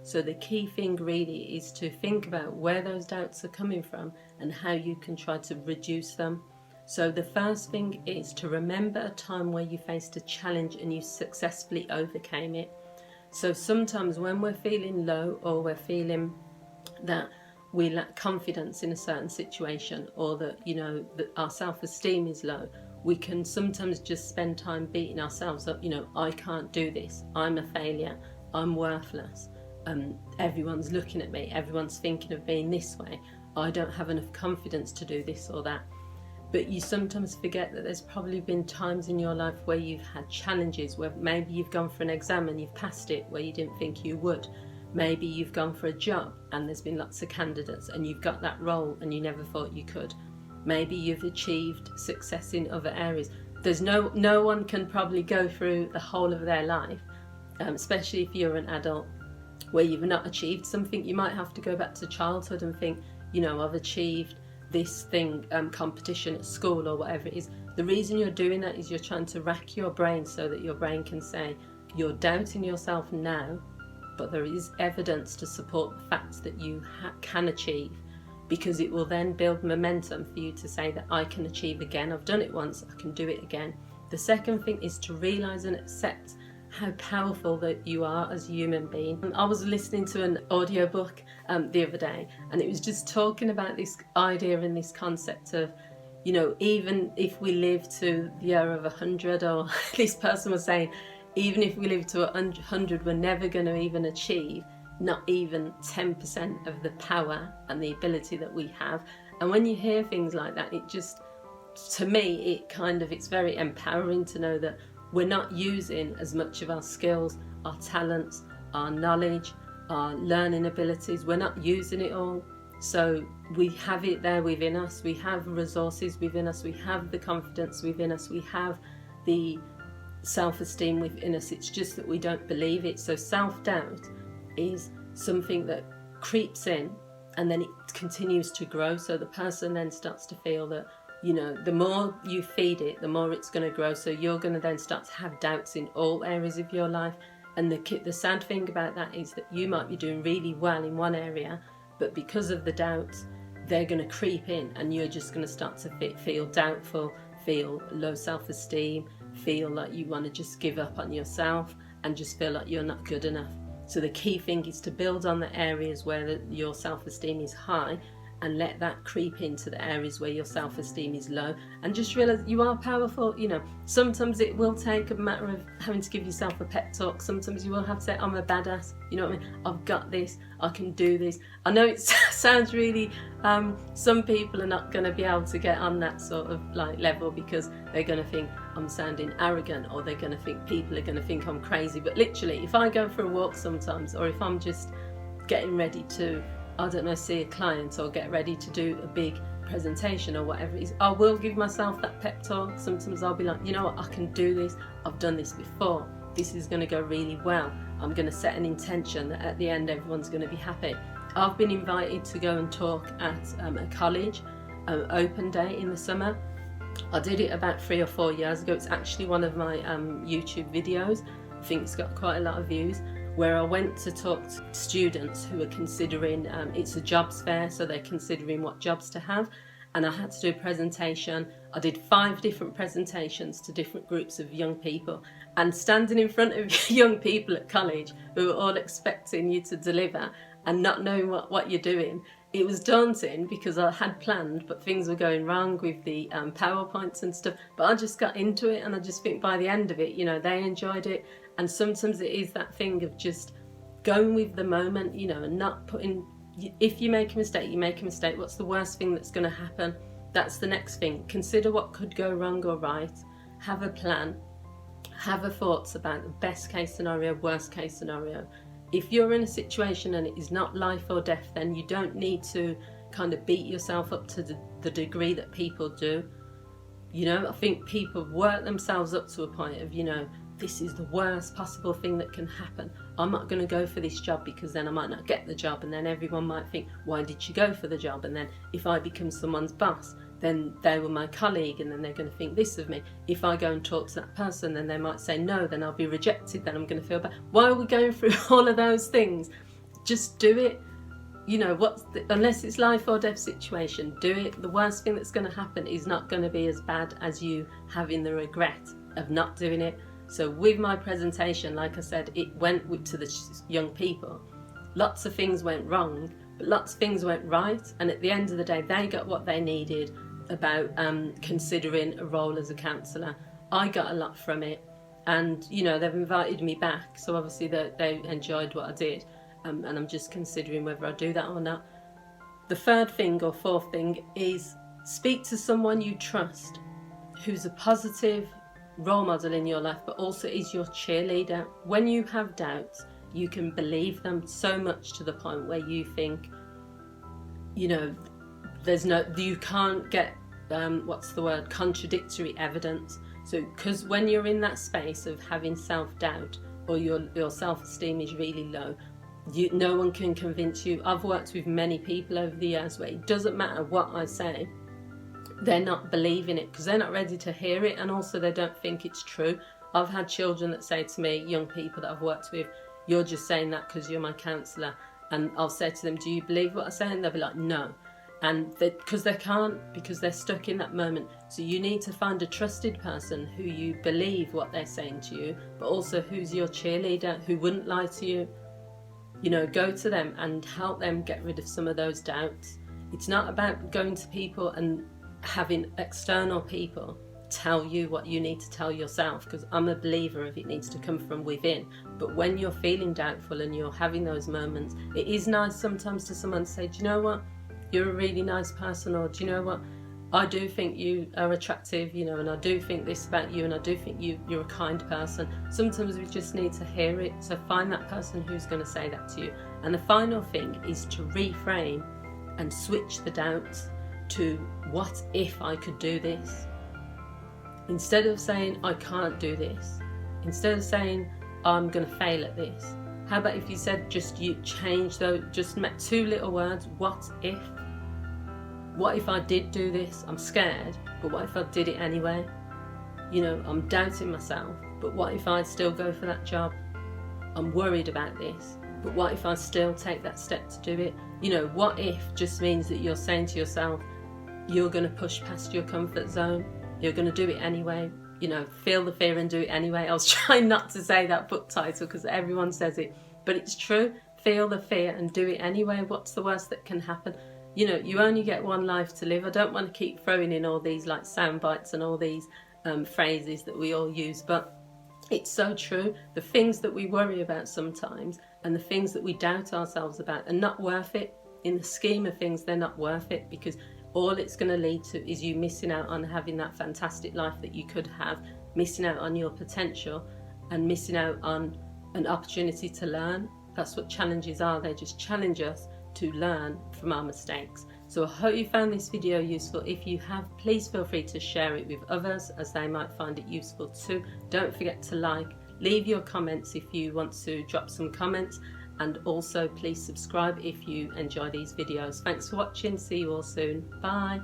So the key thing really is to think about where those doubts are coming from and how you can try to reduce them. So the first thing is to remember a time where you faced a challenge and you successfully overcame it. So sometimes when we're feeling low, or we're feeling that we lack confidence in a certain situation, or that, that our self-esteem is low, we can sometimes just spend time beating ourselves up. I can't do this, I'm a failure, I'm worthless, everyone's looking at me, everyone's thinking of me in this way, I don't have enough confidence to do this or that. But you sometimes forget that there's probably been times in your life where you've had challenges, where maybe you've gone for an exam and you've passed it where you didn't think you would. Maybe you've gone for a job and there's been lots of candidates and you've got that role and you never thought you could. Maybe you've achieved success in other areas. There's no one can probably go through the whole of their life, especially if you're an adult, where you've not achieved something. You might have to go back to childhood and think, I've achieved this thing, competition at school or whatever it is. The reason you're doing that is you're trying to rack your brain so that your brain can say, you're doubting yourself now, but there is evidence to support the fact that you can achieve, because it will then build momentum for you to say that I can achieve again. I've done it once, I can do it again. The second thing is to realise and accept how powerful that you are as a human being. I was listening to an audiobook the other day, and it was just talking about this idea and this concept of, even if we live to the year of 100, or this person was saying, even if we live to 100, we're never going to even achieve not even 10% of the power and the ability that we have. And when you hear things like that, it just, to me, it's very empowering to know that we're not using as much of our skills, our talents, our knowledge, our learning abilities. We're not using it all. So we have it there within us. We have resources within us. We have the confidence within us. We have the self-esteem within us. It's just that we don't believe it. So self-doubt is something that creeps in and then it continues to grow. So the person then starts to feel that, the more you feed it, the more it's going to grow. So you're going to then start to have doubts in all areas of your life. And the sad thing about that is that you might be doing really well in one area, but because of the doubts, they're going to creep in and you're just going to start to feel doubtful, feel low self-esteem, feel like you want to just give up on yourself and just feel like you're not good enough. So the key thing is to build on the areas where your self-esteem is high and let that creep into the areas where your self-esteem is low, and just realize you are powerful. Sometimes it will take a matter of having to give yourself a pep talk. Sometimes you will have to say, I'm a badass, I've got this, I can do this. I know it sounds really, some people are not going to be able to get on that sort of level, because they're going to think I'm sounding arrogant, or they're going to think people are going to think I'm crazy. But literally, if I go for a walk sometimes, or if I'm just getting ready to, see a client or get ready to do a big presentation or whatever it is, I will give myself that pep talk. Sometimes I'll be like, what, I can do this, I've done this before, this is going to go really well. I'm going to set an intention that at the end everyone's going to be happy. I've been invited to go and talk at a college, open day in the summer. I did it about 3 or 4 years ago. It's actually one of my YouTube videos. I think it's got quite a lot of views, where I went to talk to students who are considering, it's a jobs fair, so they're considering what jobs to have, and I had to do a presentation. I did 5 different presentations to different groups of young people, and standing in front of young people at college who were all expecting you to deliver and not knowing what you're doing, it was daunting, because I had planned but things were going wrong with the PowerPoints and stuff. But I just got into it, and I just think by the end of it, they enjoyed it. And sometimes it is that thing of just going with the moment, and not putting, if you make a mistake, you make a mistake. What's the worst thing that's going to happen? That's the next thing. Consider what could go wrong or right. Have a plan. Have a thoughts about the best case scenario, worst case scenario. If you're in a situation and it is not life or death, then you don't need to kind of beat yourself up to the degree that people do. I think people work themselves up to a point of, this is the worst possible thing that can happen. I'm not going to go for this job because then I might not get the job, and then everyone might think, why did she go for the job? And then if I become someone's boss, then they were my colleague, and then they're going to think this of me. If I go and talk to that person, then they might say no, then I'll be rejected, then I'm going to feel bad. Why are we going through all of those things? just do it. You know, unless it's life or death situation, do it. The worst thing that's going to happen is not going to be as bad as you having the regret of not doing it. So with my presentation, like I said, it went to the young people. Lots of things went wrong, but lots of things went right. And at the end of the day, they got what they needed about considering a role as a counsellor. I got a lot from it. And, you know, they've invited me back. So obviously they enjoyed what I did. And I'm just considering whether I do that or not. The third thing or fourth thing is speak to someone you trust, who's a positive role model in your life, but also is your cheerleader. When you have doubts, you can believe them so much to the point where you think, you know, you can't get, contradictory evidence. So, because when you're in that space of having self-doubt or your self-esteem is really low, no one can convince you. I've worked with many people over the years where it doesn't matter what I say, they're not believing it because they're not ready to hear it, and also they don't think it's true. I've had children that say to me, young people that I've worked with, you're just saying that because you're my counsellor. And I'll say to them, do you believe what I say? And they'll be like, no. And because they can't, because they're stuck in that moment. So you need to find a trusted person who you believe what they're saying to you, but also who's your cheerleader, who wouldn't lie to you. You know, go to them and help them get rid of some of those doubts. It's not about going to people and having external people tell you what you need to tell yourself, because I'm a believer of it needs to come from within. But when you're feeling doubtful and you're having those moments, it is nice sometimes to someone say, do you know what, you're a really nice person, or do you know what, I do think you are attractive, you know, and I do think this about you, and I do think you're a kind person. Sometimes we just need to hear it. So find that person who's going to say that to you. And the final thing is to reframe and switch the doubts to, what if I could do this? Instead of saying I can't do this, instead of saying I'm going to fail at this, how about if you said, you change those, just met 2 little words, what if? What if I did do this? I'm scared, but what if I did it anyway? You know, I'm doubting myself, but what if I still go for that job? I'm worried about this, but what if I still take that step to do it? You know, what if just means that you're saying to yourself, you're going to push past your comfort zone. You're going to do it anyway. You know, feel the fear and do it anyway. I was trying not to say that book title because everyone says it, but it's true. Feel the fear and do it anyway. What's the worst that can happen? You know, you only get one life to live. I don't want to keep throwing in all these like sound bites and all these phrases that we all use, but it's so true. The things that we worry about sometimes and the things that we doubt ourselves about are not worth it. In the scheme of things, they're not worth it, because all it's going to lead to is you missing out on having that fantastic life that you could have, missing out on your potential, and missing out on an opportunity to learn. That's what challenges are. They just challenge us to learn from our mistakes. So I hope you found this video useful. If you have, please feel free to share it with others as they might find it useful too. Don't forget to like, leave your comments if you want to drop some comments, and also please subscribe if you enjoy these videos. Thanks for watching. See you all soon. Bye.